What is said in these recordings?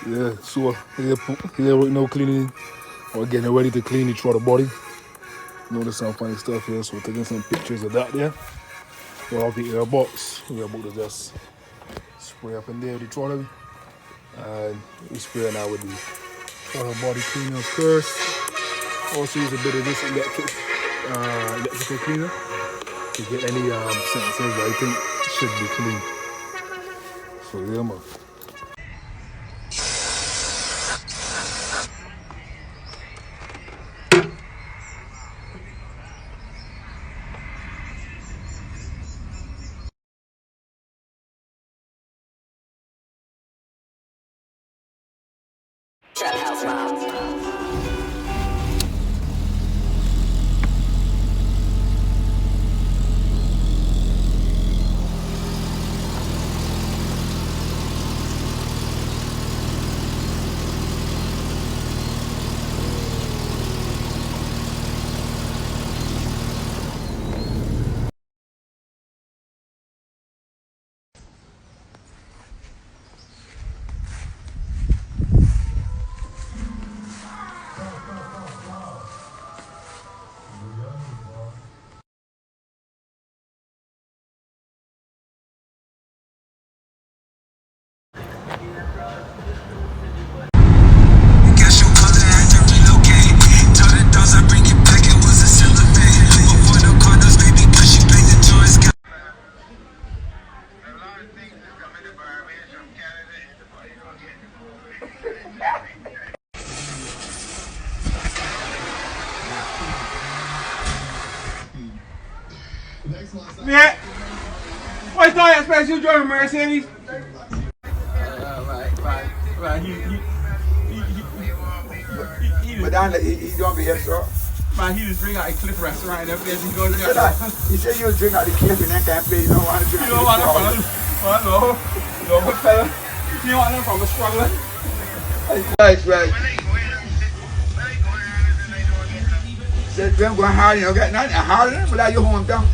Yeah, so here right now cleaning or getting ready to clean each other body. Notice some funny stuff here, so taking some pictures of that there. We'll have the airbox. We're about to just spray up in there with the throttle. And we spray now with the throttle body cleaner first. Also use a bit of this electrical cleaner to get any sensors that I think should be clean. So yeah, man. Trap house mob. Yeah. Why thought I expect you driving Mercedes? Right. But then he don't behave, sir. Man, he just bring out a Cliff restaurant and everything. He goes He said you drink out the Cliff and then can't play. You don't want to drink. You don't want to follow. No, but fella, you don't want to from a struggler. Right. Said, I'm going hard, you know, got nothing harder, but now you're home down.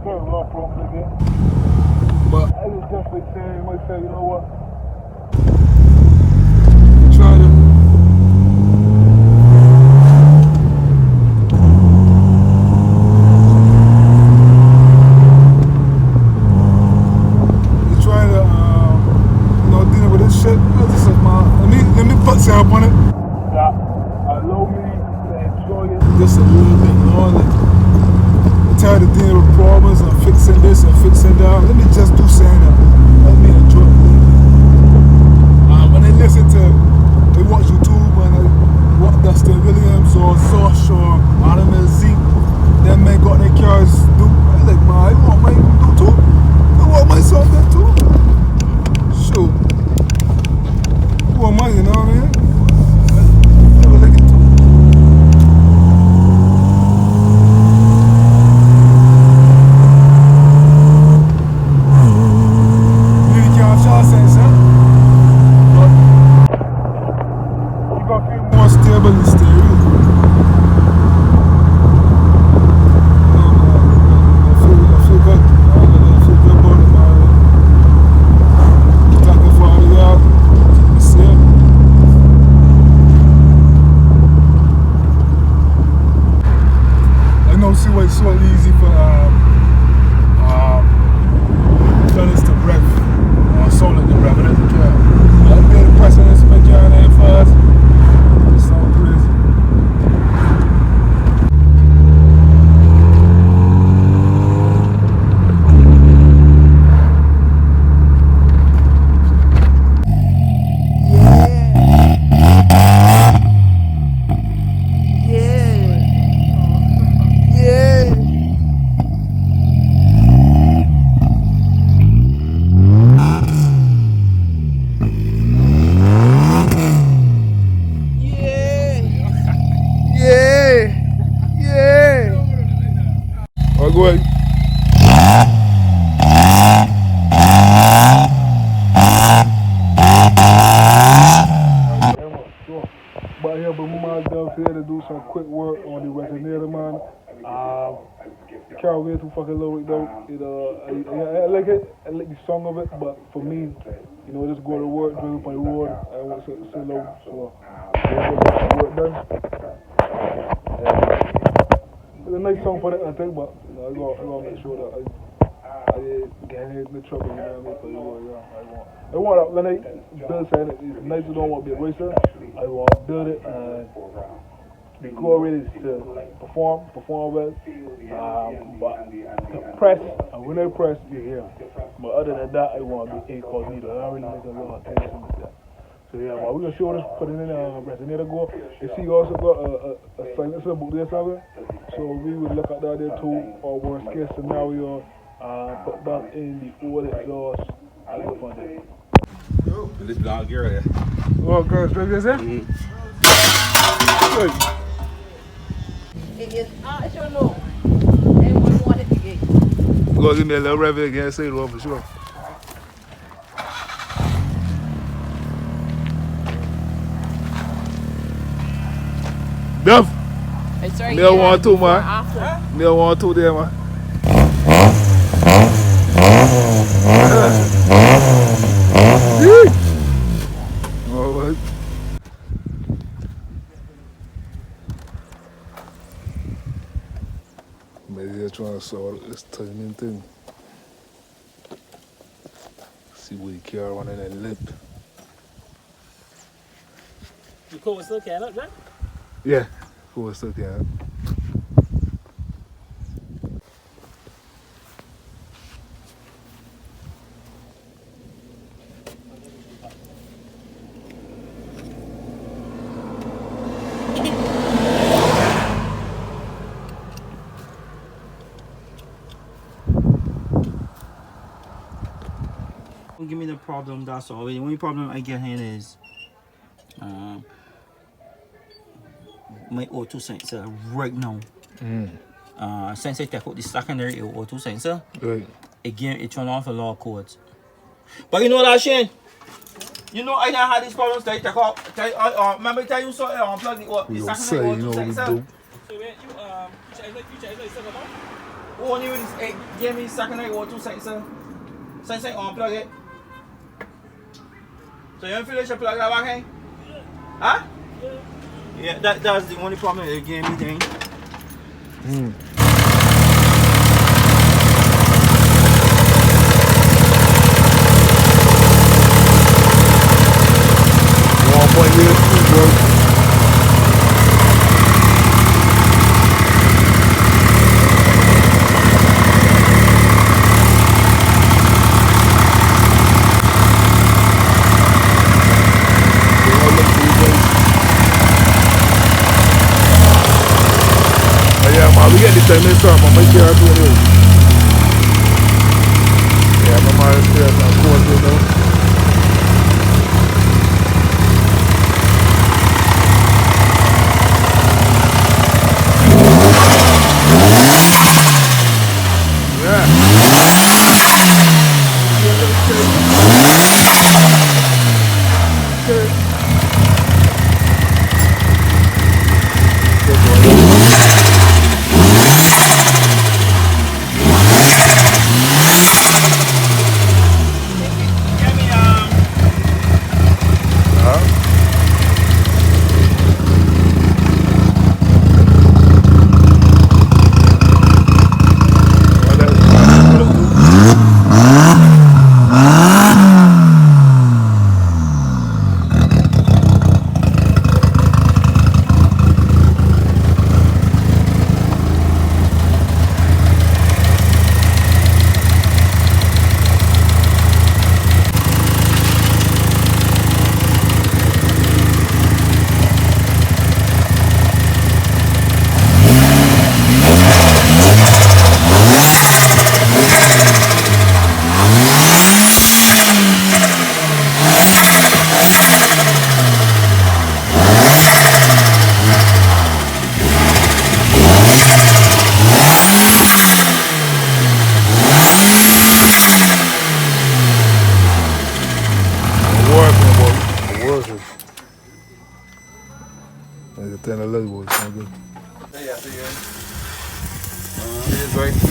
very long problem again. But I was definitely saying to myself, you know what? Try to deal with this shit. I just said, let me put some up on it. That allow me to enjoy it just a little bit longer. I'm tired of dealing with problems and fixing this and fixing that. Let me just do something that let me enjoy it. When they listen to, they watch YouTube and they watch Dustin Williams or Sosh or Adam and Zeke, them men got their cars do. I like, man, I want mine to do too. I want my song to too. Shoot. I want mine, you know what I mean? I would like it too. Really can't show sense, huh? But you got to feel more stable in stereo. I feel good. I feel good about it, man. Thank you for all the y'all. Keep me safe. I know, see why it's so easy for fellas to rev or solo to rev it as a car. I'll be the person that's making your name fast. It sounds crazy. I'll go ahead. But yeah, but we might down here to do some quick work on the resonator, man. The car way too fucking low though. I like it. I like the song of it, but for me, you know, just go to work, drive up on the road. I want to sit low, so yeah, get the work done. It's a nice song for that, I think, but you know, I gotta make sure that I get in the trouble, you know what I mean? For the world, yeah. I want when I build saying it's nice, you don't want to be a racer. I want to build it and the goal really is to perform well. But to press, and when I press, you hear. But other than that, I want to be incognito. I don't really make a lot of attention to that. So yeah, but we're going to show this, put it in a resonator go. You see, you also got a silencer about there, something. So we will look at that there too, or worst case scenario, put that in the old exhaust. I'll go from there. This blonde girl there. Oh, girls, baby, is it? Good. It is optional. Everyone wanted to get. Go give me a little rev again, say it all for sure. Duff! Neil want to, man. Neil want to there, man. All right. Maybe they're trying to solve this timing thing. See what he carry on in that lip. You cool with still can up, Jack? Yeah, cool, still can. Don't give me the problem, that's all. The only problem I get here is my O2 sensor right now. Since I take out the secondary O2 sensor, Right. again it turn off a lot of codes. But you know that, Shane? You know I done had these problems that I take out. Remember I tell you so unplug the We gonna say, secondary you know O2 what we sensor? do. So when you check the sensor, Only with this 8, give me second I go 2 seconds, sir. Since I unplug it. So you don't feel like you plug that back in? Huh? Yeah, that's the only problem it gave me thing. Mm. 1.2 bro. We get this time next time, I'm going to share it with you. Yeah, I'm going to share it, of course, you know.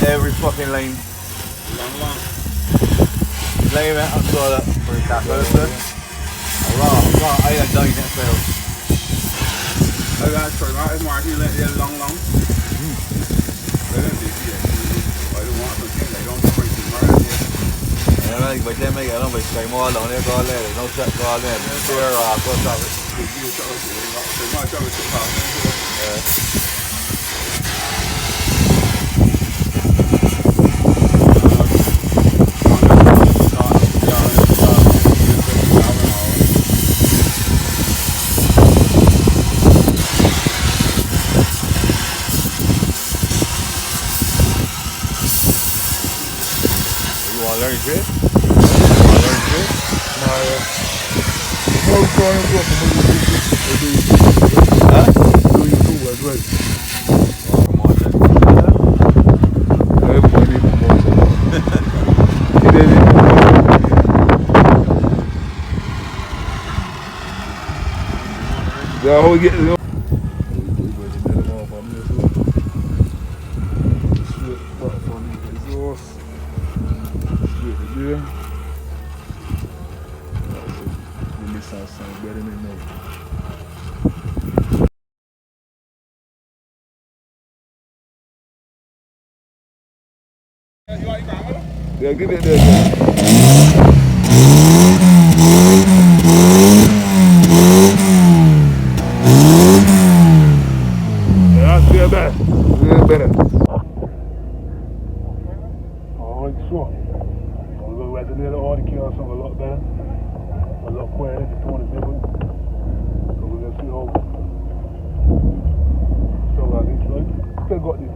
Every fucking lane. Long. Lane out and saw that for a cat person. Long. I got done that fail. I got to turn out Martin let it long. They don't do it. I don't want to think they don't bring it right here. Yeah, like, but then I don't make say more on there, go there. No shut, go there. Fair, go stop it. Yeah. Learn trick? Nah, yeah. No, trying to huh? Do YouTube, that's right. Oh, come on, everybody needs more. He did it. Yeah, how we get it? Yeah, give it there. Yeah, that's feel better. Feel better. Alright, sure. I'll go right to the other key or something a lot better. A lot quieter, just want to different. So we're gonna see how still got this, right? Still got this.